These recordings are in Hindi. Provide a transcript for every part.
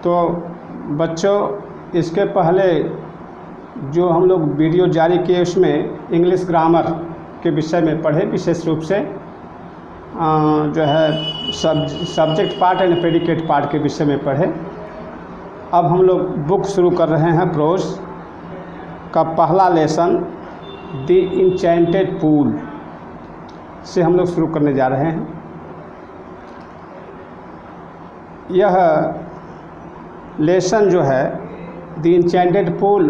तो बच्चों, इसके पहले जो हम लोग वीडियो जारी किए उसमें इंग्लिश ग्रामर के विषय में पढ़े, विशेष रूप से जो है subject part and predicate part के विषय में पढ़े। अब हम लोग बुक शुरू कर रहे हैं प्रोज का पहला लेसन द इंचेंटेड पूल से हम लोग शुरू करने जा रहे हैं। यह लेसन जो है the enchanted pool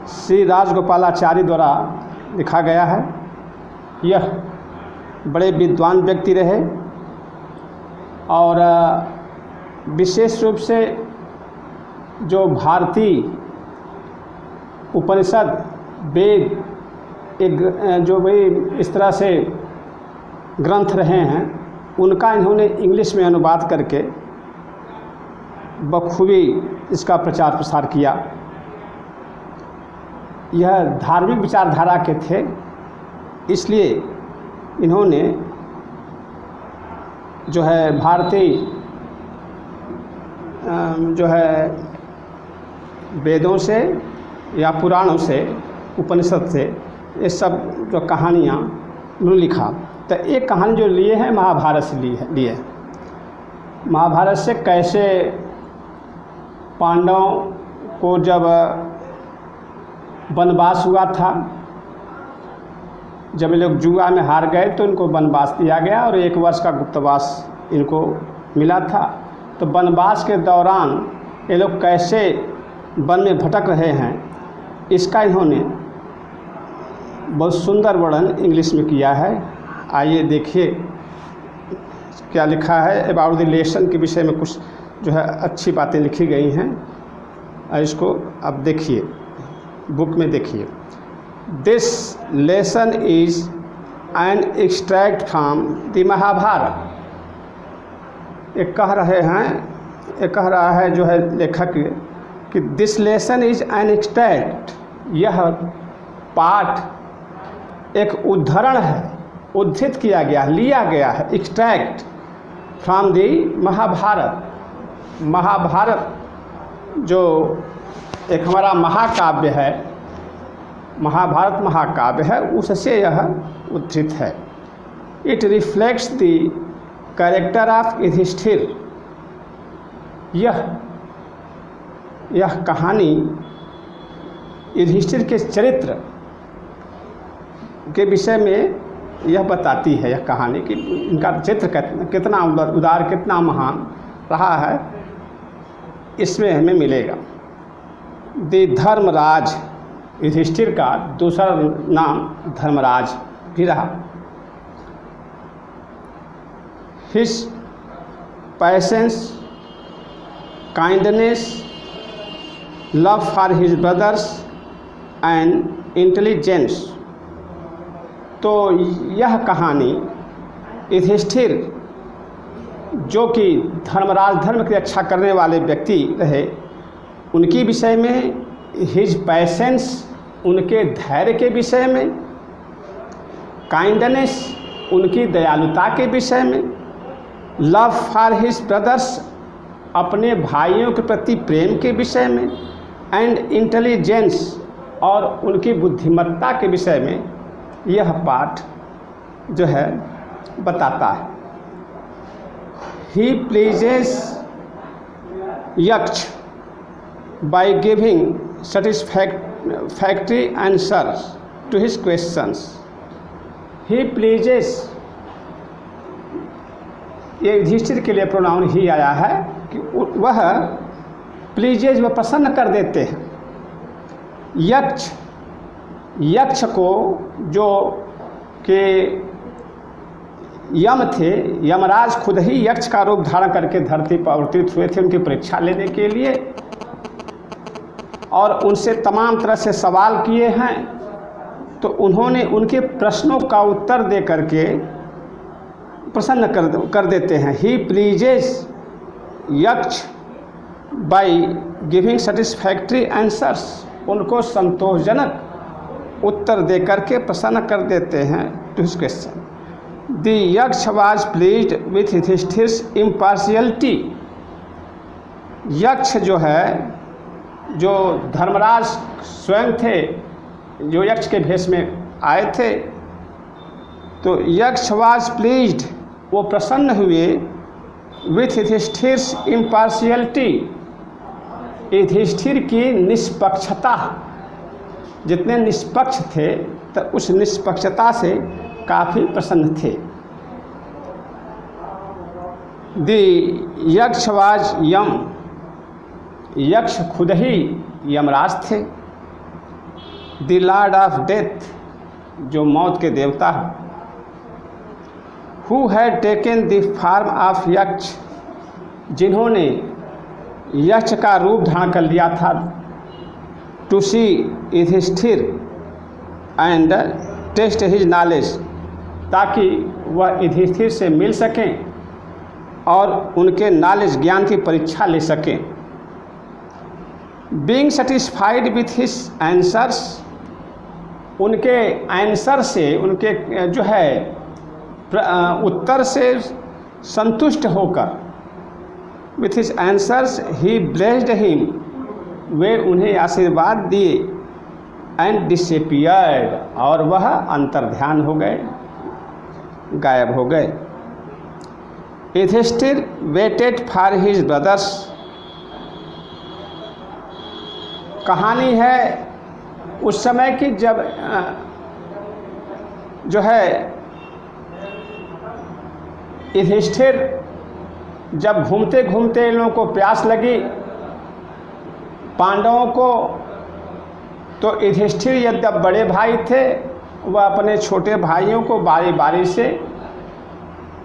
Shri Rajagopalachari द्वारा लिखा गया है। यह बड़े विद्वान व्यक्ति रहे और विशेष रूप से जो भारतीय उपनिषद वेद एक जो भी इस तरह से ग्रंथ रहे हैं उनका इन्होंने इंग्लिश में अनुवाद करके बखूबी इसका प्रचार प्रसार किया। यह धार्मिक विचारधारा के थे, इसलिए इन्होंने जो है भारतीय जो है वेदों से या पुराणों से, उपनिषद से ये सब जो कहानियाँ उन्होंने लिखा। तो एक कहानी जो लिए हैं महाभारत से लिए महाभारत से कैसे पांडवों को जब वनवास हुआ था, जब ये लोग जुआ में हार गए तो इनको वनवास दिया गया और 1 वर्ष का गुप्तवास इनको मिला था। तो वनवास के दौरान ये लोग कैसे वन में भटक रहे हैं, इसका इन्होंने बहुत सुंदर वर्णन इंग्लिश में किया है। आइए देखिए क्या लिखा है। अबाउट द लेसन के विषय में कुछ जो है अच्छी बातें लिखी गई हैं, इसको अब देखिए, बुक में देखिए। This lesson is an extract from the Mahabharata. ये कह रहा है जो है लेखक कि this lesson is an extract, यह पाठ एक उद्धरण है, उद्धृत किया गया, लिया गया है, extract from the Mahabharata. Mahabharata जो एक हमारा महाकाव्य है, महाभारत महाकाव्य है, उससे यह उद्धृत है। It reflects the character of Yudhishthira. यह कहानी युधिष्ठिर के चरित्र के विषय में यह बताती है, यह कहानी कि इनका चरित्र कितना उदार, कितना महान रहा है, इसमें हमें मिलेगा। द धर्मराज, युधिष्ठिर का दूसरा नाम धर्मराज भी रहा। His patience, kindness, love for his brothers and intelligence. तो यह कहानी युधिष्ठिर जो कि धर्मराज, धर्म की रक्षा करने वाले व्यक्ति रहे, उनके विषय में, हिज पैशंस, उनके धैर्य के विषय में, काइंडनेस, उनकी दयालुता के विषय में, लव फॉर हिज ब्रदर्स, अपने भाइयों के प्रति प्रेम के विषय में, एंड इंटेलिजेंस, और उनकी बुद्धिमत्ता के विषय में यह पाठ जो है बताता है। ही प्लीजेस यक्ष by giving satisfactory answers to his questions. He pleases, ये युधिष्ठिर के लिए प्रोनाउन ही आया है कि वह प्लीजेज, वह प्रसन्न कर देते हैं। यक्ष को जो के यम थे, यमराज खुद ही यक्ष का रूप धारण करके धरती पर अवतरित हुए थे उनकी परीक्षा लेने के लिए, और उनसे तमाम तरह से सवाल किए हैं। तो उन्होंने उनके प्रश्नों का उत्तर दे करके प्रसन्न कर देते हैं। ही प्लीजेस यक्ष बाय गिविंग सेटिस्फैक्ट्री आंसर्स, उनको संतोषजनक उत्तर दे करके प्रसन्न कर देते हैं टू हिज क्वेश्चन। द यक्ष was pleased with Yudhishthir's impartiality. यक्ष जो है, जो धर्मराज स्वयं थे, जो यक्ष के भेष में आए थे, तो यक्ष वॉज प्लीज्ड, वो प्रसन्न हुए, विथ युधिष्ठिर्स इम्पार्शियलिटी, युधिष्ठिर की निष्पक्षता, जितने निष्पक्ष थे तो उस निष्पक्षता से काफ़ी प्रसन्न थे। द यक्ष वाज यम, यक्ष खुद ही यमराज थे। द लॉर्ड ऑफ डेथ, जो मौत के देवता हैं। Who had taken the form of Yaksha, जिन्होंने यक्ष का रूप धारण कर लिया था, to see Yudhishthira and test his knowledge, ताकि वह युधिष्ठिर से मिल सकें और उनके नॉलेज, ज्ञान की परीक्षा ले सकें। Being satisfied with his answers, उनके आंसर से, उनके जो है उत्तर से संतुष्ट होकर, विथ हिज आंसर्स ही ब्लेस्ड हिम, वे उन्हें आशीर्वाद दिए। एंड डिसअपीयर्ड, और वह अंतर्ध्यान हो गए, गायब हो गए। Yudhishthira waited for his brothers, कहानी है उस समय की जब जो है युधिष्ठिर जब घूमते घूमते इन लोगों को प्यास लगी पांडवों को, तो युधिष्ठिर यद्यप बड़े भाई थे, वह अपने छोटे भाइयों को बारी बारी से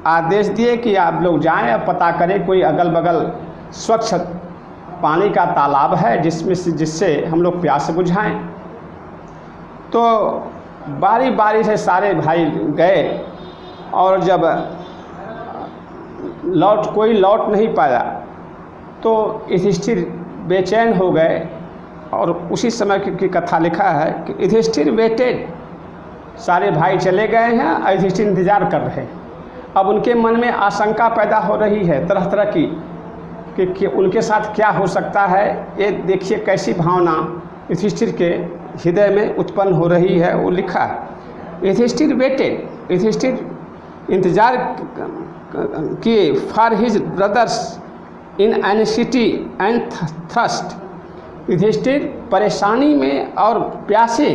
आदेश दिए कि आप लोग जाएं और पता करें कोई अगल बगल स्वच्छ पानी का तालाब है जिससे हम लोग प्यास बुझाएं। तो बारी बारी से सारे भाई गए, और जब कोई लौट नहीं पाया तो युधिष्ठिर बेचैन हो गए। और उसी समय की कथा लिखा है कि युधिष्ठिर वेटेड, सारे भाई चले गए हैं और युधिष्ठिर इंतजार कर रहे हैं। अब उनके मन में आशंका पैदा हो रही है तरह तरह की कि उनके साथ क्या हो सकता है। ये देखिए कैसी भावना युधिष्ठिर के हृदय में उत्पन्न हो रही है, वो लिखा है। युधिष्ठिर वेटेड, युधिष्ठिर इंतजार किए, for his brothers in anxiety and thirst, Yudhishthira परेशानी में और प्यासे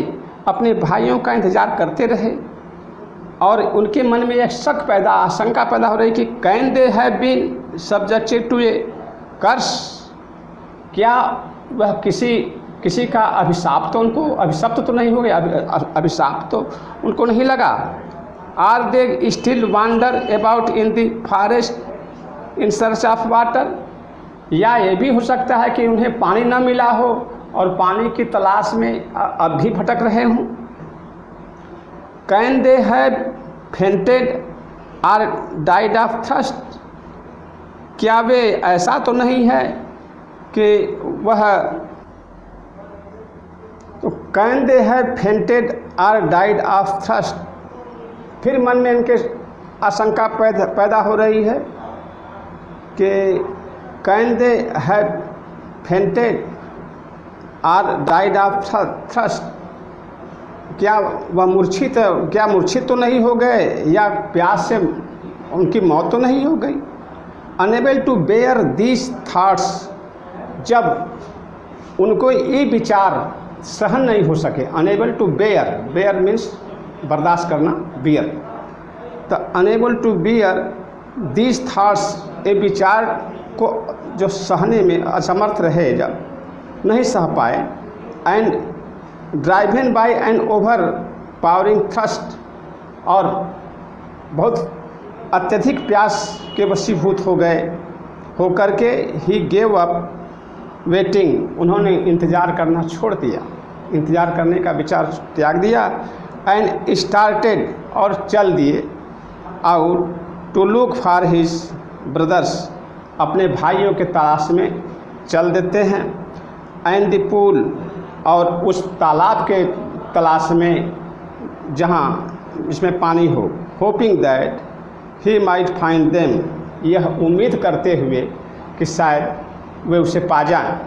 अपने भाइयों का इंतजार करते रहे। और उनके मन में एक आशंका पैदा हो रही कि can they have been subjected to a curse, क्या वह किसी का अभिशाप तो उनको अभिशप्त तो नहीं हो गया, अभिशाप तो उनको नहीं लगा। Are they still wander about in the forest in search of water, या ये भी हो सकता है कि उन्हें पानी न मिला हो और पानी की तलाश में अब भी भटक रहे हों। Can they have fainted or died of thirst, क्या वे ऐसा तो नहीं है कि वह, तो can they have fainted or died of thirst, फिर मन में इनके आशंका पैदा हो रही है कि can they have fainted or died of thirst, क्या वह मूर्छित तो नहीं हो गए या प्यास से उनकी मौत तो नहीं हो गई। Unable to bear these thoughts, जब उनको ये विचार सहन नहीं हो सके। अनेबल टू बेयर मीन्स बर्दाश्त करना, बियर, तो unable to bear these thoughts, ये विचार को जो सहने में असमर्थ रहे, जब नहीं सह पाए। And driven by an overpowering thirst, और बहुत अत्यधिक प्यास के वशीभूत हो गए होकर के ही गेव अप वेटिंग, उन्होंने इंतज़ार करना छोड़ दिया, इंतज़ार करने का विचार त्याग दिया। एंड स्टार्टेड, और चल दिए, out to look for his brothers, अपने भाइयों के तलाश में चल देते हैं। एंड द पूल, और उस तालाब के तलाश में जहाँ जिसमें पानी हो। Hoping that he might find them, यह उम्मीद करते हुए कि शायद वे उसे पा जाएं।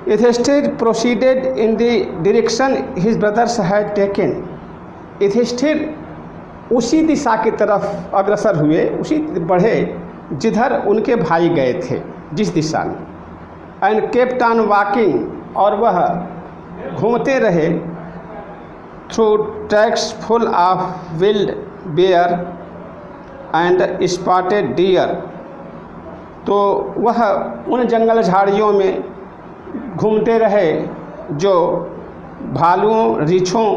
Yudhishthira proceeded in the direction his brothers had taken, Yudhishthira उसी दिशा की तरफ अग्रसर हुए, उसी बढ़े जिधर उनके भाई गए थे, जिस दिशा में। एंड केप्ट ऑन वॉकिंग, और वह घूमते रहे through tracks full of wild bear and spotted deer, तो वह उन जंगल झाड़ियों में घूमते रहे जो भालुओं, रीछों,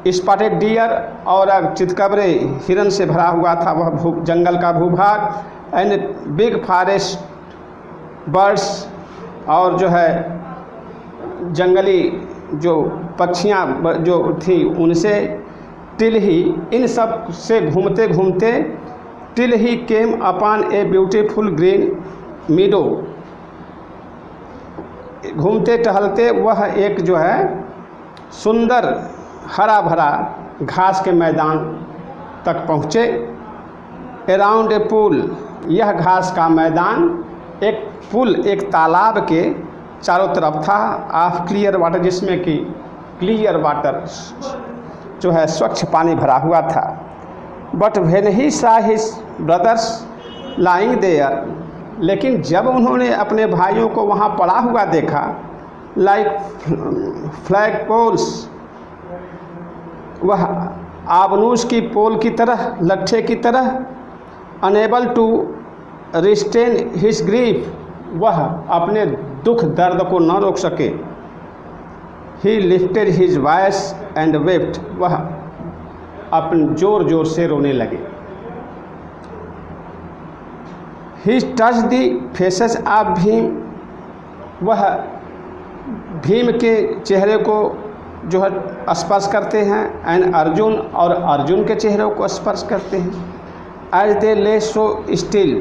स्पॉटेड डियर और चितकबरे हिरन से भरा हुआ था वह जंगल का भूभाग। एंड बिग फॉरेस्ट बर्ड्स, और जो है जंगली जो पक्षियाँ जो थी उनसे। टिल ही, इन सब से घूमते घूमते till he came upon a beautiful green मीडो, घूमते टहलते वह एक जो है सुंदर हरा भरा घास के मैदान तक पहुँचे। अराउंड ए पुल, यह घास का मैदान एक पुल, एक तालाब के चारों तरफ था। ऑफ क्लियर वाटर, जिसमें कि क्लियर वाटर जो है स्वच्छ पानी भरा हुआ था। बट व्हेन ही सा हिज ब्रदर्स लाइंग देयर, लेकिन जब उन्होंने अपने भाइयों को वहाँ पड़ा हुआ देखा, लाइक फ्लैग पोल्स, वह आबनूस की पोल की तरह, लट्ठे की तरह। Unable to restrain his grief, वह अपने दुख दर्द को न रोक सके। He lifted his voice and wept, वह अपने जोर जोर से रोने लगे। He touch the faces of Bhim, वह भीम के चेहरे को जो है स्पर्श करते हैं। एंड अर्जुन, और अर्जुन के चेहरे को स्पर्श करते हैं। एज दे ले सो स्टिल,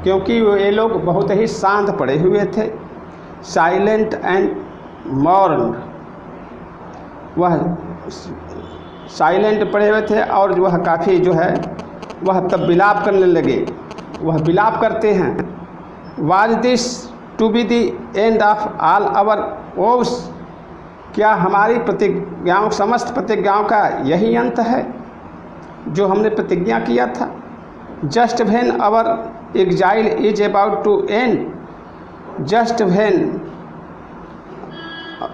क्योंकि ये लोग बहुत ही शांत पड़े हुए थे। साइलेंट एंड मॉर्न, वह साइलेंट पड़े हुए थे और वह काफ़ी जो है वह तब विलाप करने लगे, वह विलाप करते हैं। Was this to be the end of all our vows, क्या हमारी प्रतिज्ञाओं, समस्त प्रतिज्ञाओं का यही अंत है जो हमने प्रतिज्ञा किया था। Just when our exile is about to end, just when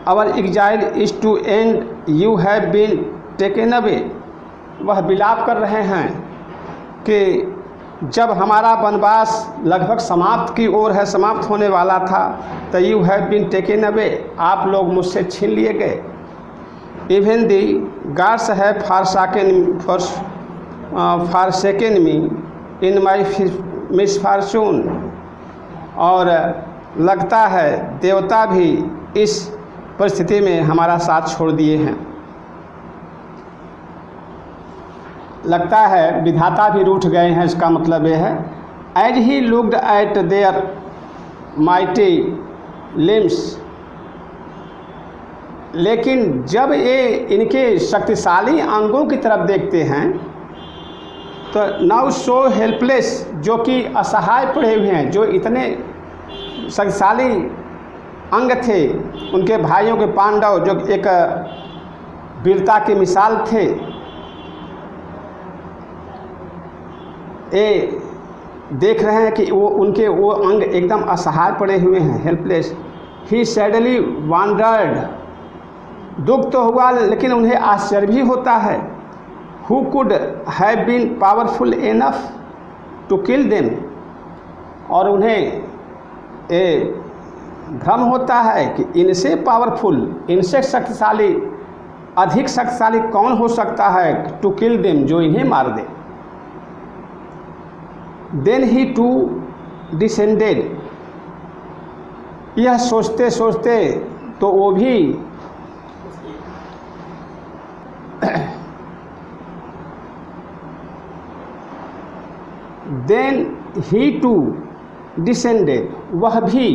our exile is to end you have been taken away, वह विलाप कर रहे हैं कि जब हमारा वनवास लगभग समाप्त की ओर है, समाप्त होने वाला था, तो you have been taken away, आप लोग मुझसे छीन लिए गए। Even the gods have forsaken me in my misfortune, और लगता है देवता भी इस परिस्थिति में हमारा साथ छोड़ दिए हैं। लगता है विधाता भी रूठ गए हैं, इसका मतलब यह है। As he looked at their mighty limbs, लेकिन जब ये इनके शक्तिशाली अंगों की तरफ देखते हैं तो नाउ सो हेल्पलेस, जो कि असहाय पड़े हुए हैं, जो इतने शक्तिशाली अंग थे उनके भाइयों के पांडव, जो एक वीरता की मिसाल थे, ये देख रहे हैं कि वो उनके वो अंग एकदम असहाय पड़े हुए हैं, हेल्पलेस। ही सैडली वांडर्ड, दुख तो हुआ लेकिन उन्हें आश्चर्य भी होता है। Who could have been powerful enough to kill them, और उन्हें ये भ्रम होता है कि इनसे पावरफुल, इनसे शक्तिशाली, अधिक शक्तिशाली कौन हो सकता है टू किल देम, जो इन्हें मार दे। देन ही टू डिसेंडेड, यह सोचते सोचते तो वो भी देन ही टू डिसेंडेड, वह भी,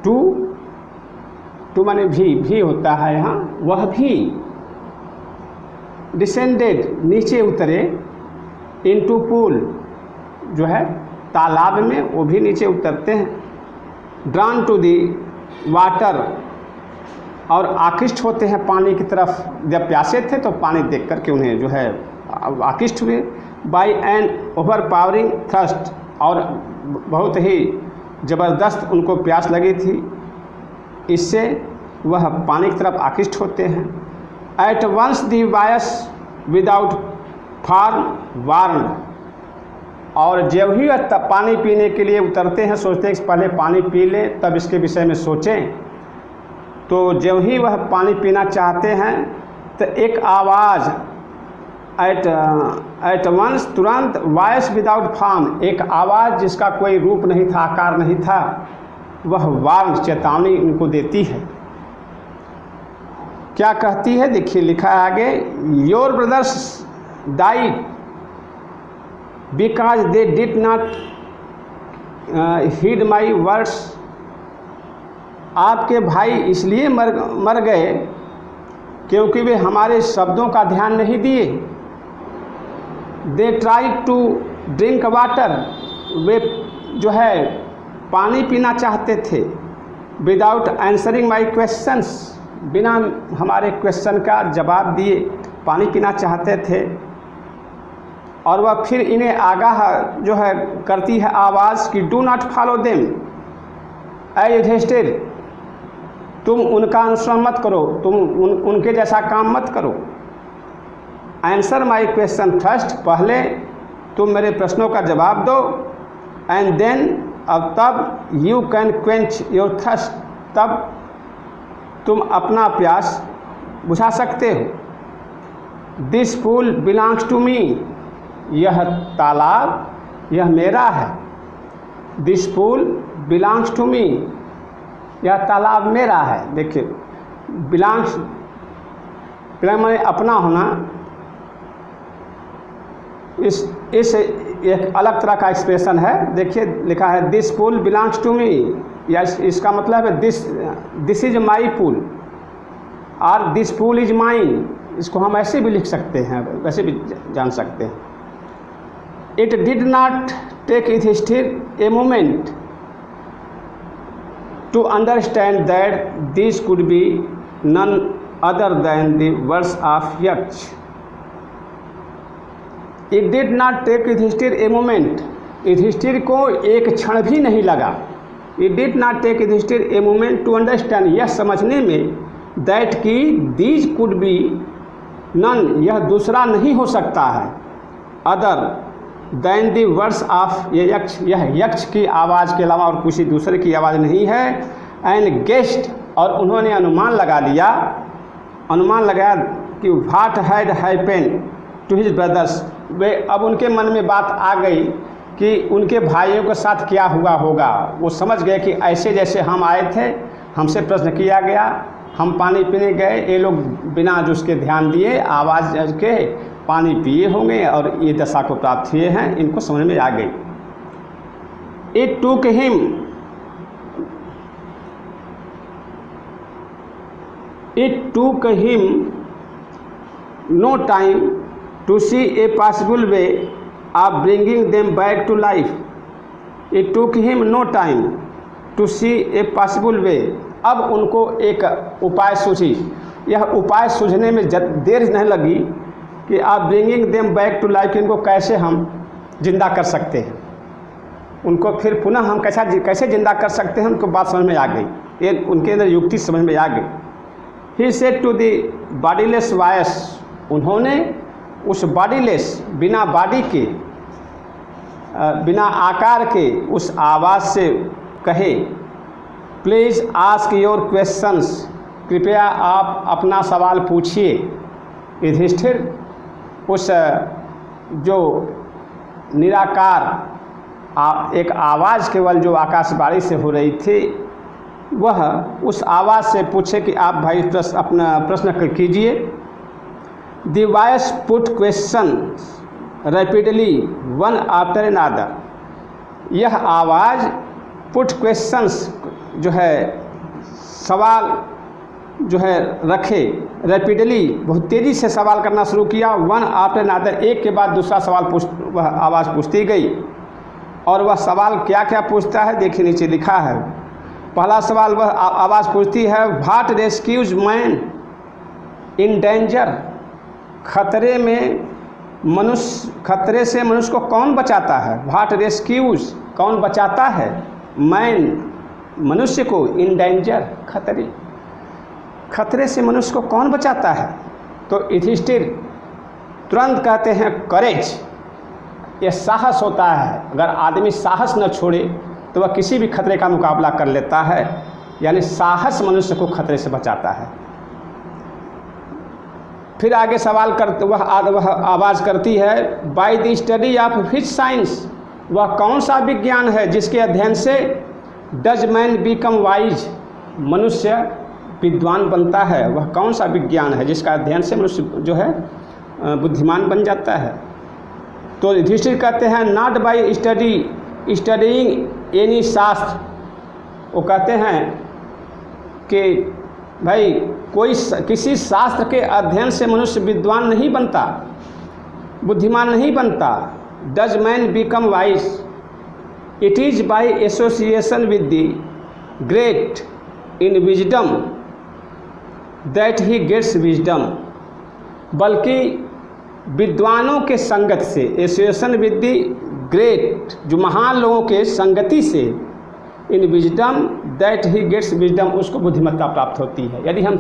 टू माने भी होता है यहाँ, वह भी डिसेंडेड नीचे उतरे, इनटू पूल जो है तालाब में, वो भी नीचे उतरते हैं, ड्रान टू दी वाटर और आकृष्ट होते हैं पानी की तरफ, जब प्यासे थे तो पानी देख कर के उन्हें जो है आकृष्ट हुए, by an overpowering thirst, और बहुत ही ज़बरदस्त उनको प्यास लगी थी, इससे वह पानी की तरफ आकृष्ट होते हैं। At once the voice without form warned, और जब ही वह पानी पीने के लिए उतरते हैं, सोचते हैं कि पहले पानी पी लें तब इसके विषय में सोचें, तो जब ही वह पानी पीना चाहते हैं तो एक आवाज़ एट वंस तुरंत, वॉइस विदाउट फॉर्म, एक आवाज़ जिसका कोई रूप नहीं था, आकार नहीं था, वह वार्न चेतावनी इनको देती है। क्या कहती है देखिए, लिखा है आगे, your brothers died because they did not heed my words, आपके भाई इसलिए मर गए क्योंकि वे हमारे शब्दों का ध्यान नहीं दिए। They try to drink water, वे जो है पानी पीना चाहते थे, विदाउट आंसरिंग माई क्वेश्चंस, बिना हमारे क्वेश्चन का जवाब दिए पानी पीना चाहते थे। और वह फिर इन्हें आगाह जो है करती है आवाज़ कि डू नॉट फॉलो देम ऐ युधिष्ठिर, तुम उनका अनुसरण मत करो, तुम उनके जैसा काम मत करो। आंसर माई क्वेश्चन फर्स्ट, पहले तुम मेरे प्रश्नों का जवाब दो, एंड देन, अब तब you can quench your thirst, तब तुम अपना प्यास बुझा सकते हो। This pool belongs to me, यह तालाब यह मेरा है। This pool belongs to me, यह तालाब मेरा है। देखिए बिलोंग्स माने अपना होना, इस एक अलग तरह का एक्सप्रेशन है। देखिए लिखा है this pool belongs to me, या इसका मतलब है दिस इज माई पूल, और दिस पूल इज माइन, इसको हम ऐसे भी लिख सकते हैं, वैसे भी जान सकते हैं। It did not take Yudhishthira a moment to understand that this could be none other than the words of Yaksh. It did not take Yudhishthira a moment, Yudhishthira को एक क्षण भी नहीं लगा। It did not take Yudhishthira a moment to understand, यह समझने में that कि these could be none, यह दूसरा नहीं हो सकता है, other than the words of, यह यक्ष की आवाज़ के अलावा और किसी दूसरे की आवाज़ नहीं है। एंड गेस्ट, और उन्होंने अनुमान लगाया कि what had happen to his brothers, वे अब उनके मन में बात आ गई कि उनके भाइयों के साथ क्या हुआ होगा। वो समझ गए कि ऐसे जैसे हम आए थे, हमसे प्रश्न किया गया, हम पानी पीने गए, ये लोग बिना जो उसके ध्यान दिए आवाज़ के पानी पिए होंगे और ये दशा को प्राप्त हुए हैं, इनको समझ में आ गई। It took him no time to see a possible way of bringing them back to life. It took him no time to see a possible way, अब उनको एक उपाय सूझी। यह उपाय सूझने में देर नहीं लगी कि आप bringing them back to life, इनको कैसे हम जिंदा कर सकते हैं, उनको फिर पुनः हम कैसे जिंदा कर सकते हैं, उनको बात समझ में आ गई, ये उनके अंदर युक्ति समझ में आ गई। He said to the bodiless voice, उन्होंने उस बॉडीलेस, बिना बॉडी के, बिना आकार के उस आवाज़ से कहे, प्लीज़ आस्क योर क्वेश्चंस, कृपया आप अपना सवाल पूछिए। युधिष्ठिर उस जो निराकार एक आवाज़ केवल जो आकाशवाणी से हो रही थी, वह उस आवाज़ से पूछे कि आप भाई अपना प्रश्न कीजिए। The voice put question rapidly one after another, यह आवाज़ पुट क्वेश्चंस जो है सवाल जो है रखे, रैपिडली बहुत तेज़ी से सवाल करना शुरू किया। वन आफ्टर अनदर, एक के बाद दूसरा सवाल वह आवाज़ पूछती गई। और वह सवाल क्या क्या पूछता है देखिए, नीचे लिखा है। पहला सवाल वह आवाज़ पूछती है, what rescues man in danger, खतरे में मनुष्य, खतरे से मनुष्य को कौन बचाता है। व्हाट रेस्क्यूज, कौन बचाता है, मैन, मनुष्य को, इन डेंजर, खतरे, खतरे से मनुष्य को कौन बचाता है। तो युधिष्ठिर तुरंत कहते हैं करेज, ये साहस होता है। अगर आदमी साहस न छोड़े तो वह किसी भी खतरे का मुकाबला कर लेता है, यानी साहस मनुष्य को खतरे से बचाता है। फिर आगे सवाल करते वह आवाज़ करती है, by the study of which science, वह कौन सा विज्ञान है जिसके अध्ययन से डज मैन बिकम वाइज, मनुष्य विद्वान बनता है। वह कौन सा विज्ञान है जिसका अध्ययन से मनुष्य जो है बुद्धिमान बन जाता है। तो युधिष्ठिर कहते हैं, नॉट बाय स्टडीइंग एनी शास्त्र, वो कहते हैं कि भाई कोई किसी शास्त्र के अध्ययन से मनुष्य विद्वान नहीं बनता, बुद्धिमान नहीं बनता। Does man become wise, it is by association with the great in wisdom that he gets wisdom, बल्कि विद्वानों के संगत से, एसोसिएशन विद द ग्रेट, जो महान लोगों के संगति से, in wisdom that he gets wisdom, उसको बुद्धिमत्ता प्राप्त होती है। यदि हम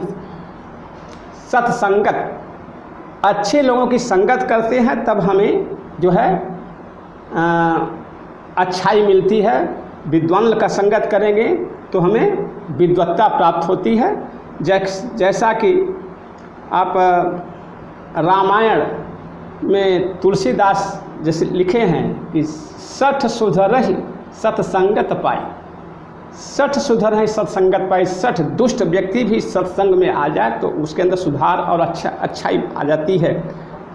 सत्संगत, अच्छे लोगों की संगत करते हैं तब हमें जो है अच्छाई मिलती है। विद्वान का संगत करेंगे तो हमें विद्वत्ता प्राप्त होती है। जैसा कि आप रामायण में तुलसीदास जैसे लिखे हैं कि सठ सुधरहि सत्संगत पाई, सठ सुधर है सत्संगत पाई, सठ दुष्ट व्यक्ति भी सत्संग में आ जाए तो उसके अंदर सुधार और अच्छाई आ जाती है।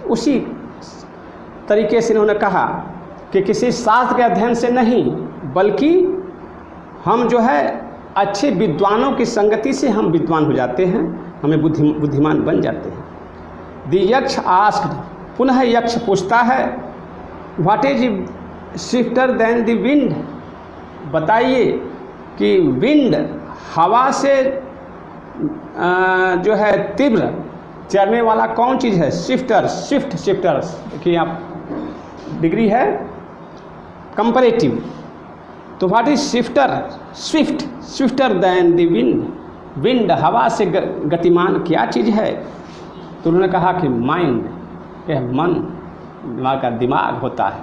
उसी तरीके से इन्होंने कहा कि किसी शास्त्र के अध्ययन से नहीं, बल्कि हम जो है अच्छे विद्वानों की संगति से हम विद्वान हो जाते हैं, हमें बुद्धिमान बन जाते हैं। द यक्ष आस्क्ड, पुनः यक्ष पूछता है, what is swifter than the wind, बताइए कि विंड, हवा से जो है तीव्र चलने वाला कौन चीज़ है। स्विफ्टर, स्विफ्टर देखिए आप डिग्री है कंपैरेटिव, तो what is swifter than the wind, wind, हवा से गतिमान क्या चीज़ है। तो उन्होंने कहा कि माइंड, यह मन, दिमाग का दिमाग होता है,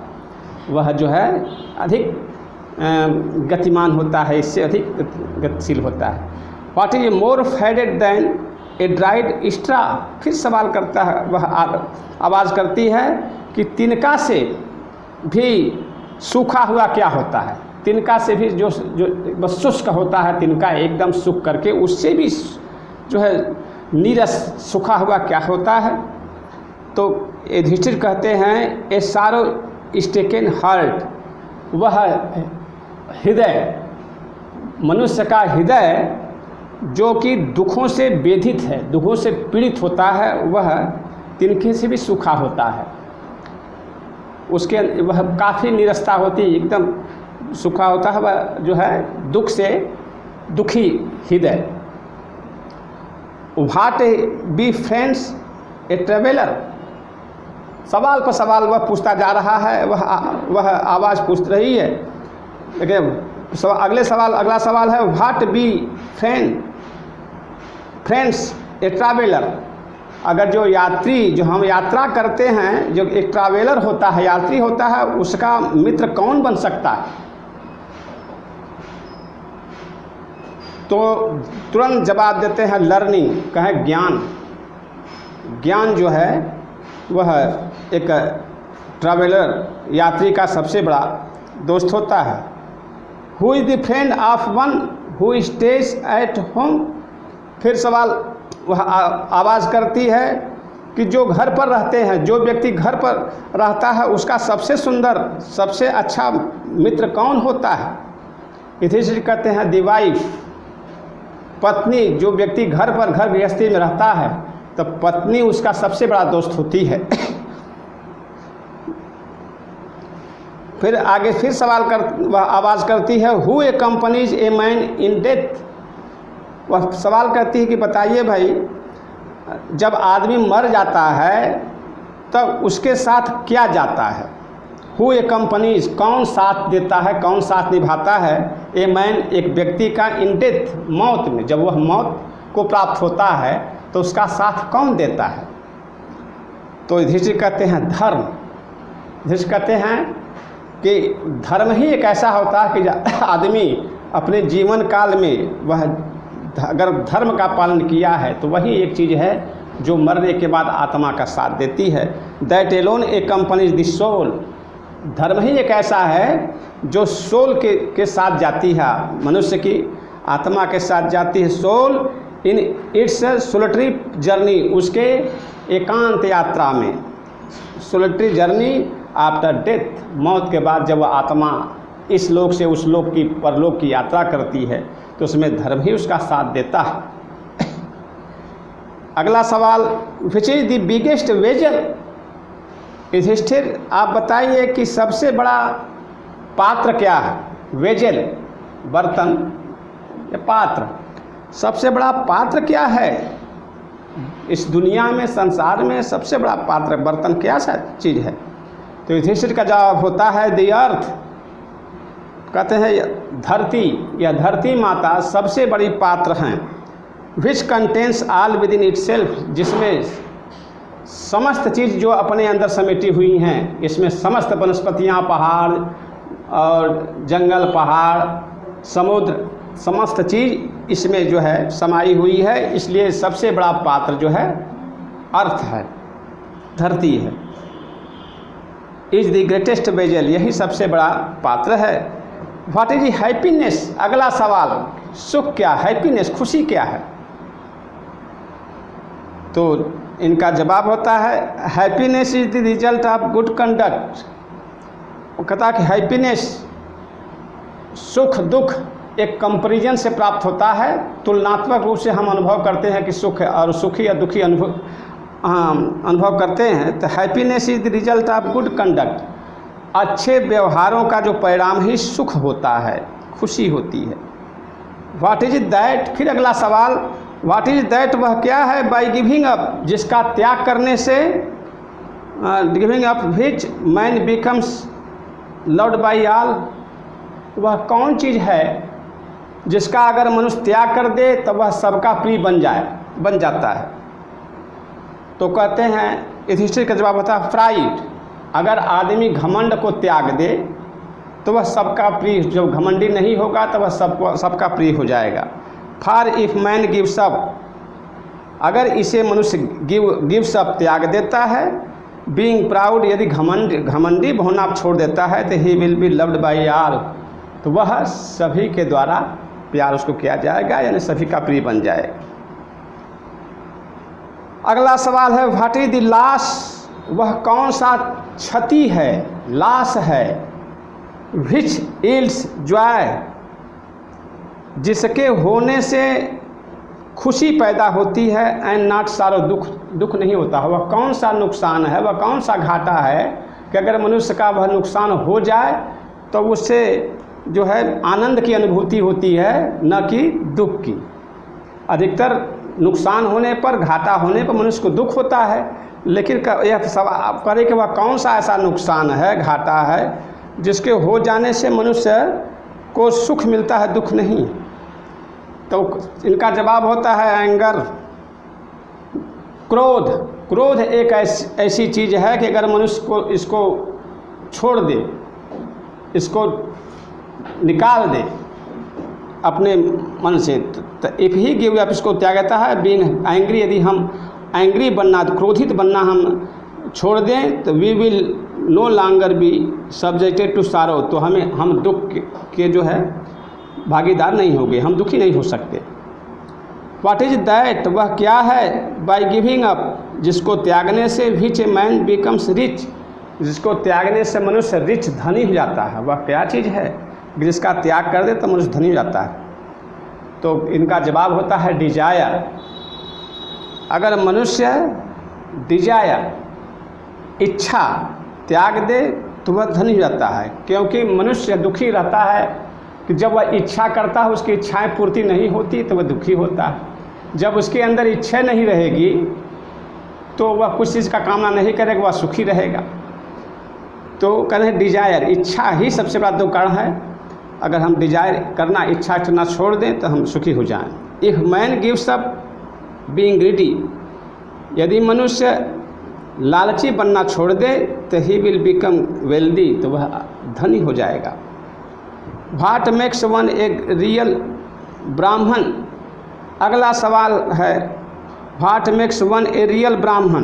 वह जो है अधिक गतिमान होता है, इससे अधिक गतिशील होता है। What is more faded than a dried straw, फिर सवाल करता है, वह आवाज़ करती है कि तिनका से भी सूखा हुआ क्या होता है। तिनका से भी जो बस शुष्क होता है, तिनका एकदम सूख करके उससे भी जो है नीरस सूखा हुआ क्या होता है। तो युधिष्ठिर कहते हैं, ए सारो स्टेकन हार्ट, वह हृदय, मनुष्य का हृदय जो कि दुखों से व्यथित है, दुखों से पीड़ित होता है, वह तिनके से भी सूखा होता है। उसके वह काफ़ी निरस्ता होती है, एकदम सूखा होता है, वह जो है दुख से दुखी हृदय। What be friends a traveller, सवाल पर सवाल वह पूछता जा रहा है, वह आवाज़ पूछ रही है। लेकिन अगला सवाल है, what be friends A traveller, अगर जो यात्री, जो हम यात्रा करते हैं, जो एक ट्रैवलर होता है, यात्री होता है, उसका मित्र कौन बन सकता है। तो तुरंत जवाब देते हैं लर्निंग, कहें ज्ञान। ज्ञान जो है वह एक ट्रैवलर, यात्री का सबसे बड़ा दोस्त होता है। Who is the friend of one who stays at home, फिर सवाल वह आवाज़ करती है कि जो घर पर रहते हैं, जो व्यक्ति घर पर रहता है, उसका सबसे सुंदर, सबसे अच्छा मित्र कौन होता है। युधिष्ठिर कहते हैं द वाइफ, पत्नी, जो व्यक्ति घर पर घर गृहस्थी में रहता है तो पत्नी उसका सबसे बड़ा दोस्त होती है। फिर आगे फिर सवाल वह आवाज़ करती है, who accompanies a man in death. वह सवाल करती है कि बताइए भाई, जब आदमी मर जाता है तब उसके साथ क्या जाता है। हु एक्कम्पनीज, कौन साथ देता है, कौन साथ निभाता है, ए मैन, एक व्यक्ति का, इन डेथ, मौत में। जब वह मौत को प्राप्त होता है तो उसका साथ कौन देता है। तो युधिष्ठिर कहते हैं धर्म। युधिष्ठिर कहते हैं कि धर्म ही एक ऐसा होता है कि आदमी अपने जीवन काल में वह अगर धर्म का पालन किया है तो वही एक चीज़ है जो मरने के बाद आत्मा का साथ देती है। That alone accompanies the soul. धर्म ही एक ऐसा है जो सोल के साथ जाती है, मनुष्य की आत्मा के साथ जाती है। Soul in its solitary journey, उसके एकांत यात्रा में, सोलिटरी जर्नी आफ्टर डेथ, मौत के बाद जब वह आत्मा इस लोक से उस लोक की परलोक की यात्रा करती है तो उसमें धर्म ही उसका साथ देता है। अगला सवाल, which is the biggest vessel. Yudhishthira आप बताइए कि सबसे बड़ा पात्र क्या है। वेजल बर्तन या पात्र, सबसे बड़ा पात्र क्या है इस दुनिया में, संसार में सबसे बड़ा पात्र बर्तन क्या सा चीज़ है। तो युधिष्ठिर का जवाब होता है द अर्थ। कहते हैं धरती या धरती माता सबसे बड़ी पात्र हैं। Which contains all with in itself, जिसमें समस्त चीज़ जो अपने अंदर समेटी हुई हैं, इसमें समस्त वनस्पतियाँ, पहाड़ और जंगल, पहाड़, समुद्र, समस्त चीज़ इसमें जो है समाई हुई है। इसलिए सबसे बड़ा पात्र जो है अर्थ है, धरती है। इज द ग्रेटेस्ट वेजल, यही सबसे बड़ा पात्र है। What is happiness. अगला सवाल, सुख क्या, हैप्पीनेस, खुशी क्या है। तो इनका जवाब होता है happiness is the result of good conduct. वो कहता है कि हैप्पीनेस, सुख दुख एक कंपैरिजन से प्राप्त होता है, तुलनात्मक रूप से हम अनुभव करते हैं कि सुख और सुखी या दुखी अनुभव करते हैं। तो happiness is the result of good conduct, अच्छे व्यवहारों का जो परिणाम ही सुख होता है, खुशी होती है। व्हाट इज दैट, फिर अगला सवाल, व्हाट इज दैट, वह क्या है, बाय गिविंग अप, जिसका त्याग करने से, giving up which man becomes loved by all. वह कौन चीज़ है जिसका अगर मनुष्य त्याग कर दे तो वह सबका प्रिय बन जाता है। तो कहते हैं, युधिष्ठिर का जवाब होता है प्राइड। अगर आदमी घमंड को त्याग दे तो वह सबका प्रिय, जब घमंडी नहीं होगा तो वह सबका प्रिय हो जाएगा। For if man gives up, अगर इसे मनुष्य गिव्स अप त्याग देता है, बीइंग प्राउड, यदि घमंडी होना छोड़ देता है, तो he will be loved by all, तो वह सभी के द्वारा प्यार उसको किया जाएगा, यानी सभी का प्रिय बन जाएगा। अगला सवाल है व्हाट इज द लॉस, वह कौन सा क्षति है, लॉस है, विच इल्स जॉय, जिसके होने से खुशी पैदा होती है, एंड नॉट सारो, दुख नहीं होता है। वह कौन सा नुकसान है, वह कौन सा घाटा है कि अगर मनुष्य का वह नुकसान हो जाए तो उससे जो है आनंद की अनुभूति होती है, न कि दुख की। अधिकतर नुकसान होने पर, घाटा होने पर मनुष्य को दुख होता है, लेकिन यह सवाल करे कि वह कौन सा ऐसा नुकसान है, घाटा है, जिसके हो जाने से मनुष्य को सुख मिलता है, दुख नहीं। तो इनका जवाब होता है एंगर, क्रोध। क्रोध एक ऐसी चीज़ है कि अगर मनुष्य को इसको छोड़ दे, इसको निकाल दे अपने मन से, तो इफ ही गिव अप, इसको त्यागता है। बीइंग एंग्री, यदि हम एंग्री बनना, क्रोधित बनना हम छोड़ दें तो we will no longer be subjected to sorrow, तो हम दुख के जो है भागीदार नहीं होंगे, हम दुखी नहीं हो सकते। व्हाट इज दैट, वह क्या है, बाय गिविंग अप, जिसको त्यागने से, विच ए मैन बिकम्स रिच, जिसको त्यागने से मनुष्य रिच, धनी हो जाता है। वह क्या चीज़ है जिसका त्याग कर दे तो मनुष्य धनी हो जाता है। तो इनका जवाब होता है डिजायर। अगर मनुष्य डिजायर इच्छा त्याग दे तो वह धनी हो जाता है, क्योंकि मनुष्य दुखी रहता है कि जब वह इच्छा करता है उसकी इच्छाएं पूर्ति नहीं होती तो वह दुखी होता है। जब उसके अंदर इच्छा नहीं रहेगी तो वह कुछ चीज़ का कामना नहीं करेगा, वह सुखी रहेगा। तो कहते हैं डिजायर, इच्छा ही सबसे बड़ा दो कारण है। अगर हम डिजायर करना, इच्छा करना छोड़ दें तो हम सुखी हो जाएं। If man gives up being greedy, यदि मनुष्य लालची बनना छोड़ दे तो ही विल बिकम वेल्दी, तो वह धनी हो जाएगा। What makes one a real ब्राह्मण, अगला सवाल है what makes one a real ब्राह्मण,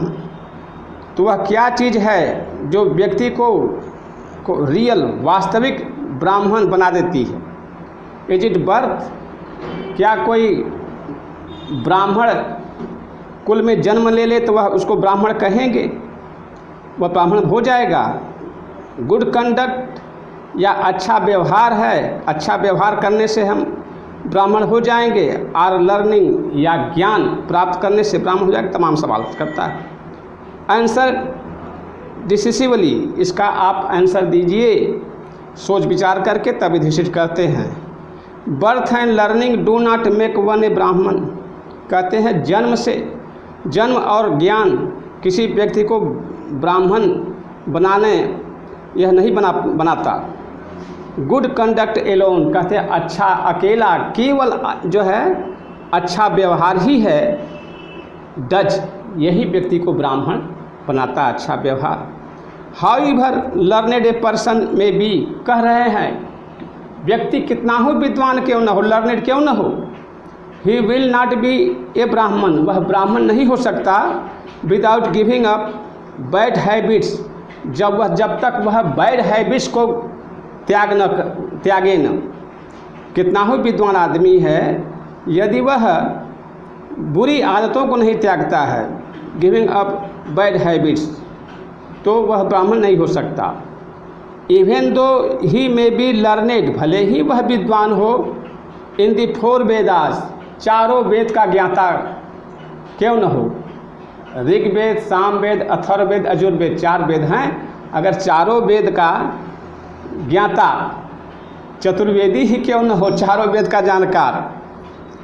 तो वह क्या चीज़ है जो व्यक्ति को रियल वास्तविक ब्राह्मण बना देती है। इज इट बर्थ, क्या कोई ब्राह्मण कुल में जन्म ले ले तो वह उसको ब्राह्मण कहेंगे, वह ब्राह्मण हो जाएगा। गुड कंडक्ट, या अच्छा व्यवहार है, अच्छा व्यवहार करने से हम ब्राह्मण हो जाएंगे। आर लर्निंग, या ज्ञान प्राप्त करने से ब्राह्मण हो जाएगा। तमाम सवाल करता है। आंसर डिसिसिवली, इसका आप आंसर दीजिए सोच विचार करके, तभी डिसाइड करते हैं। Birth and learning do not make one a Brahmin, कहते हैं जन्म से, जन्म और ज्ञान किसी व्यक्ति को ब्राह्मण बनाने यह नहीं बनाता। गुड कंडक्ट एलोन, कहते हैं अच्छा अकेला, केवल जो है अच्छा व्यवहार ही है, डज, यही व्यक्ति को ब्राह्मण बनाता, अच्छा व्यवहार। हाउएवर लर्नेड ए पर्सन में बी, कह रहे हैं व्यक्ति कितना हो विद्वान क्यों न हो, लर्नेड क्यों न हो, ही विल नॉट बी ए ब्राह्मण, वह ब्राह्मण नहीं हो सकता without giving up bad habits, जब तक वह बैड हैबिट्स को त्यागे न। कितना हो विद्वान आदमी है, यदि वह बुरी आदतों को नहीं त्यागता है, गिविंग अप बैड हैबिट्स, तो वह ब्राह्मण नहीं हो सकता। Even though he may be learned, भले ही वह विद्वान हो, इन दी फोर वेदास, चारों वेद का ज्ञाता क्यों न हो, ऋग्वेद, सामवेद, अथर्ववेद, यजुर्वेद, चार वेद हैं। अगर चारों वेद का ज्ञाता चतुर्वेदी ही क्यों न हो, चारों वेद का जानकार,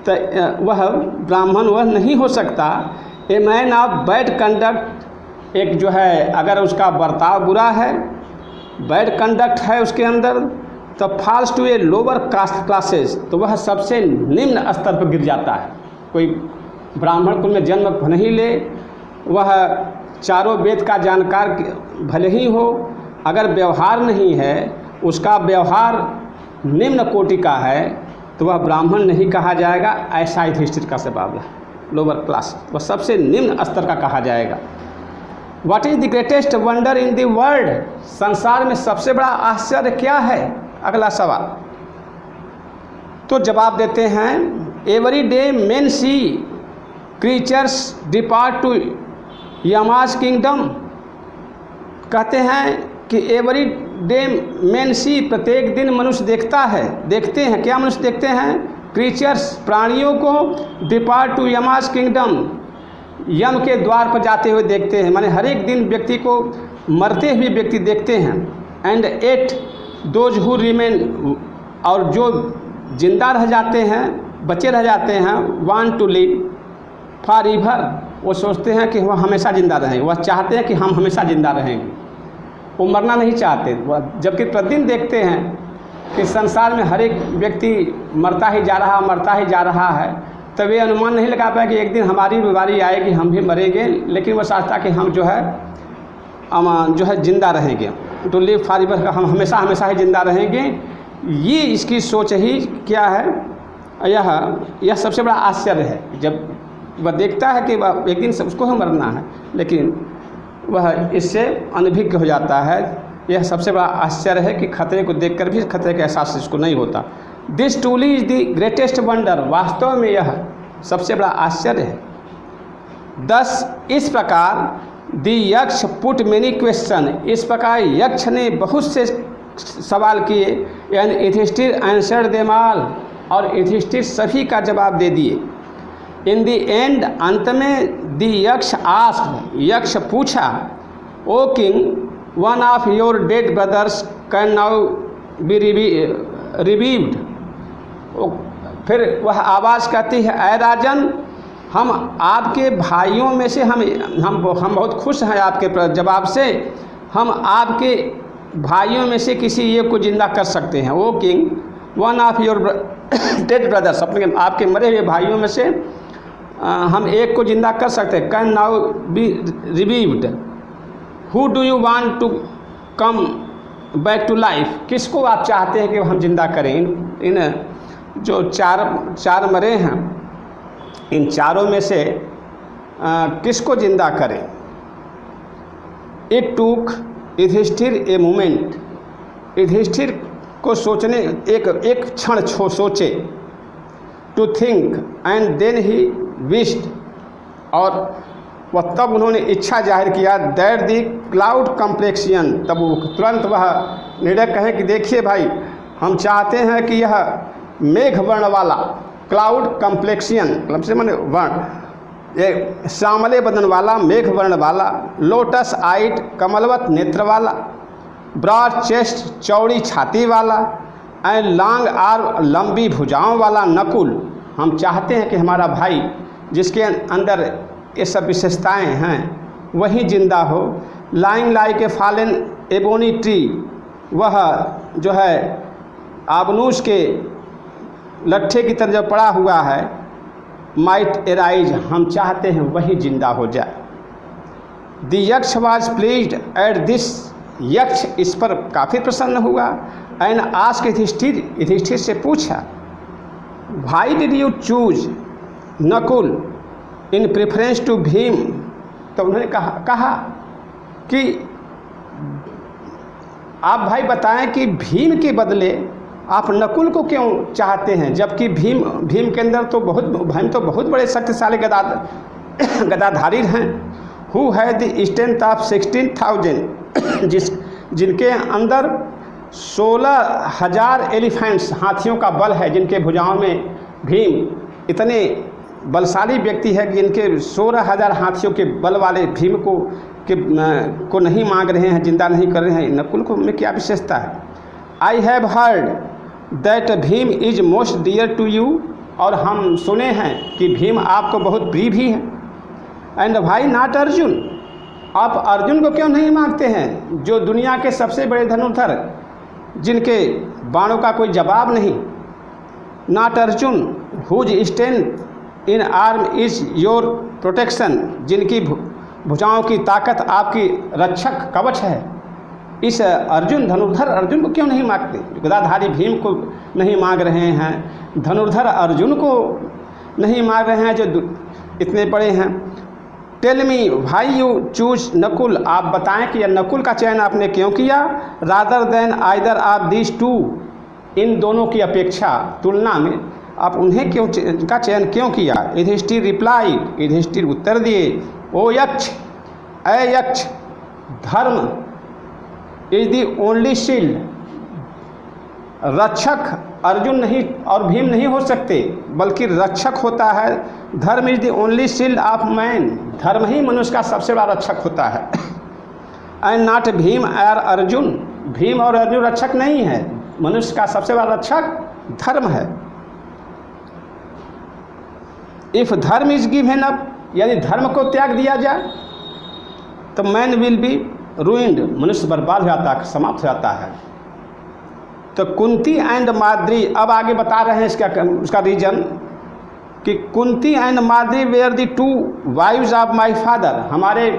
तो वह ब्राह्मण वह नहीं हो सकता। A man of bad conduct, एक जो है अगर उसका बर्ताव बुरा है, बैड कंडक्ट है उसके अंदर, तो falls to a lower caste classes, तो वह सबसे निम्न स्तर पर गिर जाता है। कोई ब्राह्मण कुल में जन्म नहीं ले, वह चारों वेद का जानकार भले ही हो, अगर व्यवहार नहीं है, उसका व्यवहार निम्न कोटि का है, तो वह ब्राह्मण नहीं कहा जाएगा। ऐसा युधिष्ठिर का सवाल है, लोअर क्लास, वह सबसे निम्न स्तर का कहा जाएगा। What is the greatest wonder in the world, संसार में सबसे बड़ा आश्चर्य क्या है, अगला सवाल। तो जवाब देते हैं every day men see creatures depart to Yama's kingdom, कहते हैं कि एवरी डे मेन सी, प्रत्येक दिन मनुष्य देखते हैं क्या मनुष्य देखते हैं, क्रीचर्स, प्राणियों को, डिपार्ट टू यमास किंगडम, यम के द्वार पर जाते हुए देखते हैं, माने हर एक दिन व्यक्ति को मरते हुए व्यक्ति देखते हैं। And at those who remain, और जो जिंदा रह जाते हैं, बचे रह जाते हैं, want to live for ever, वो सोचते हैं कि वह हमेशा जिंदा रहेंगे, वह चाहते हैं कि हम हमेशा जिंदा रहेंगे, वो मरना नहीं चाहते। वह जबकि प्रतिदिन देखते हैं कि संसार में हर एक व्यक्ति मरता ही जा रहा है, तब ये अनुमान नहीं लगा पाया कि एक दिन हमारी बारी आएगी, हम भी मरेंगे, लेकिन वह सोचता कि हम जो है जिंदा रहेंगे, टू लिव फॉर एवर, का हम हमेशा ही जिंदा रहेंगे। ये इसकी सोच ही क्या है, यह सबसे बड़ा आश्चर्य है। जब वह देखता है कि वह एक दिन उसको ही मरना है, लेकिन वह इससे अनभिज्ञ हो जाता है। यह सबसे बड़ा आश्चर्य है कि खतरे को देखकर भी खतरे का एहसास इसको नहीं होता। This truly is the greatest wonder, वास्तव में यह सबसे बड़ा आश्चर्य है। 10 इस प्रकार द यक्ष पुट मेनी क्वेश्चन, इस प्रकार यक्ष ने बहुत से सवाल किए, and Yudhishthira answered them all, और युधिष्ठिर सभी का जवाब दे दिए। इन द एंड, अंत में, द यक्ष आस्क्ड, यक्ष पूछा, O king, one of your dead brothers can now be revived. फिर वह आवाज़ कहती है, ऐ राजन, हम आपके भाइयों में से हम बहुत खुश हैं आपके जवाब से। हम आपके भाइयों में से किसी एक को जिंदा कर सकते हैं। O king, one of your dead brothers, अपने आपके मरे हुए भाइयों में से हम एक को जिंदा कर सकते हैं। Can now be revived. Who do you want to come back to life. किसको आप चाहते हैं कि हम जिंदा करें। इन जो चार मरे हैं, इन चारों में से किसको जिंदा करें। It took Yudhishthir a moment. Yudhishthir को सोचने एक क्षण सोचे। To think and then he wished, और वह तब उन्होंने इच्छा जाहिर किया। दैट दी क्लाउड कम्प्लेक्सियन, तब वो तुरंत वह निर्णय कहे कि देखिए भाई, हम चाहते हैं कि यह मेघ वर्ण वाला, क्लाउड कम्प्लेक्सियन से मैंने वर्ण, ये श्यामले बदन वाला, मेघ वर्ण वाला, लोटस आइट, कमलवत नेत्र वाला, ब्रॉड चेस्ट, चौड़ी छाती वाला, एंड लॉन्ग आर्म, लंबी भुजाओं वाला नकुल। हम चाहते हैं कि हमारा भाई जिसके अंदर ये सब विशेषताएं हैं वही जिंदा हो। Lying like a fallen ebony tree, वह जो है आबनूस के लट्ठे की तरह जो पड़ा हुआ है, माइट एराइज, हम चाहते हैं वही जिंदा हो जाए। The Yaksha was pleased at this, यक्ष इस पर काफ़ी प्रसन्न हुआ। एंड आस्क्ड युधिष्ठिर, युधिष्ठिर से पूछा, why did you choose Nakula in preference to Bhima. तो उन्होंने कहा कि आप भाई बताएं कि भीम के बदले आप नकुल को क्यों चाहते हैं, जबकि भीम के अंदर तो भीम तो बहुत बड़े शक्तिशाली गदाधारी हैं। हु है द स्ट्रेंथ ऑफ 16,000, जिनके अंदर 16,000 एलिफेंट्स, हाथियों का बल है, जिनके भुजाओं में भीम इतने बलशाली व्यक्ति है कि इनके 16,000 हाथियों के बल वाले भीम को नहीं मांग रहे हैं, जिंदा नहीं कर रहे हैं। नकुल को में क्या विशेषता है। I have heard that Bhima is most dear to you, और हम सुने हैं कि भीम आपको बहुत प्रिय भी है। एंड भाई नॉट अर्जुन, आप अर्जुन को क्यों नहीं मांगते हैं, जो दुनिया के सबसे बड़े धनुर्धर, जिनके बाणों का कोई जवाब नहीं। Not Arjuna whose strength in arm is your protection, जिनकी भुजाओं की ताकत आपकी रक्षक कवच है। इस अर्जुन, धनुर्धर अर्जुन को क्यों नहीं मांगते। गदाधारी भीम को नहीं मांग रहे हैं, धनुर्धर अर्जुन को नहीं मांग रहे हैं जो इतने बड़े हैं। Tell me why you choose Nakula, आप बताएं कि यह नकुल का चयन आपने क्यों किया। Rather than either of these two, इन दोनों की अपेक्षा तुलना में आप उन्हें क्यों का चयन क्यों किया। युधिष्ठिर रिप्लाई, युधिष्ठिर उत्तर दिए, ओ यक्ष, अय यक्ष, धर्म इज दी ओनली शील्ड, रक्षक अर्जुन नहीं और भीम नहीं हो सकते, बल्कि रक्षक होता है। धर्म is the only shield of man, धर्म ही मनुष्य का सबसे बड़ा रक्षक होता है। एंड नॉट भीम और अर्जुन, भीम और अर्जुन रक्षक नहीं है, मनुष्य का सबसे बड़ा रक्षक धर्म है। इफ धर्म इज गिवन अप, यदि धर्म को त्याग दिया जाए तो मैन विल बी रूइंड, मनुष्य बर्बाद हो जाता है, समाप्त हो जाता है। तो कुंती एंड माद्री, अब आगे बता रहे हैं उसका रीजन कि Kunti and Madri were the two wives of my father, हमारे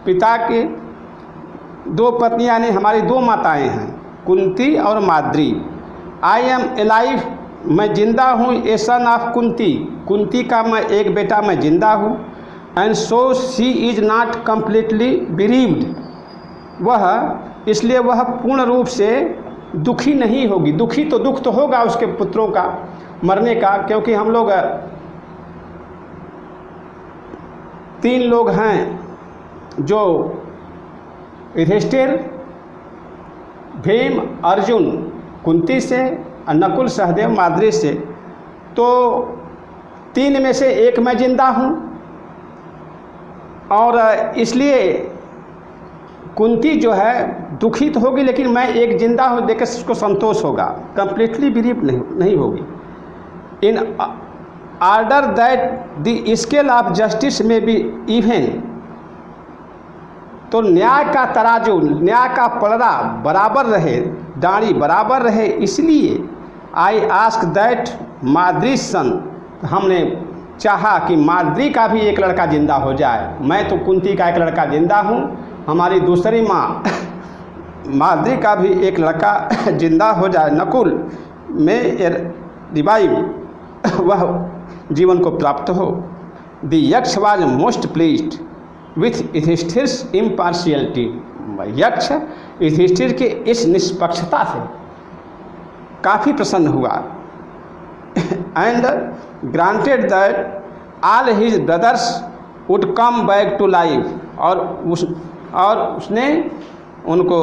पिता के दो पत्नियां यानी हमारी दो माताएं हैं, कुंती और माद्री। आई एम एलाइव, मैं जिंदा हूँ। A son of Kunti, Kunti का मैं एक बेटा मैं जिंदा हूँ। And so she is not completely bereaved, वह इसलिए वह पूर्ण रूप से दुखी नहीं होगी। दुखी तो दुख तो होगा उसके पुत्रों का मरने का, क्योंकि हम लोग 3 लोग हैं जो युधिष्ठिर, भीम, अर्जुन, कुंती से, नकुल, सहदेव, माद्री से तो 3 में से 1 मैं जिंदा हूँ, और इसलिए कुंती जो है दुखित होगी, लेकिन मैं एक जिंदा हूँ देख के उसको संतोष होगा, कंप्लीटली बिलीव नहीं होगी। In order that the scale of justice में बी इवन, तो न्याय का तराजू, न्याय का पलड़ा बराबर रहे, डांडी बराबर रहे, इसलिए आई आस्क दैट माद्री सन, हमने चाहा कि माद्री का भी एक लड़का जिंदा हो जाए। मैं तो कुंती का एक लड़का जिंदा हूँ, हमारी दूसरी माँ माद्री का भी एक लड़का जिंदा हो जाए, नकुल में रिवाइव, वह जीवन को प्राप्त हो। The Yaksha was most pleased with Yudhishthir's impartiality, Yaksha Yudhishthir के इस निष्पक्षता से काफ़ी प्रसन्न हुआ। And granted that all his brothers would come back to life, और उसने उनको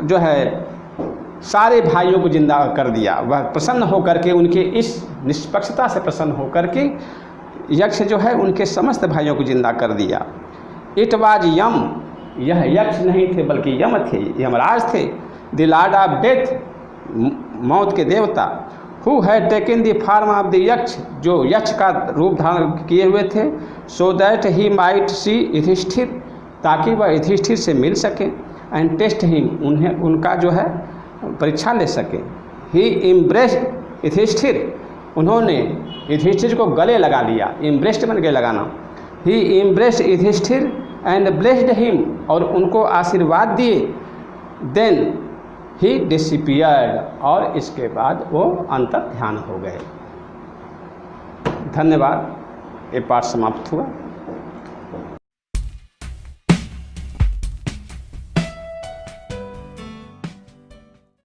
जो है सारे भाइयों को जिंदा कर दिया। वह प्रसन्न होकर के, उनके इस निष्पक्षता से प्रसन्न होकर के यक्ष जो है उनके समस्त भाइयों को जिंदा कर दिया। इट वाज यम, यह यक्ष नहीं थे बल्कि यम थे, यमराज थे। द लॉर्ड ऑफ डेथ, मौत के देवता। Who had taken the form of the yaksha, जो यक्ष का रूप धारण किए हुए थे। So that he might see Yudhishthira, ताकि वह युधिष्ठिर से मिल सके। एंड टेस्ट हिम, उन्हें उनका जो है परीक्षा ले सके। ही इम्ब्रेस्ड युधिष्ठिर, उन्होंने युधिष्ठिर को गले लगा लिया, इम्ब्रेस्ड बन के लगाना। He embraced Yudhishthir and blessed him, और उनको आशीर्वाद दिए। देन ही डिसअपीयर्ड, और इसके बाद वो अंतर ध्यान हो गए। धन्यवाद। ये पाठ समाप्त हुआ।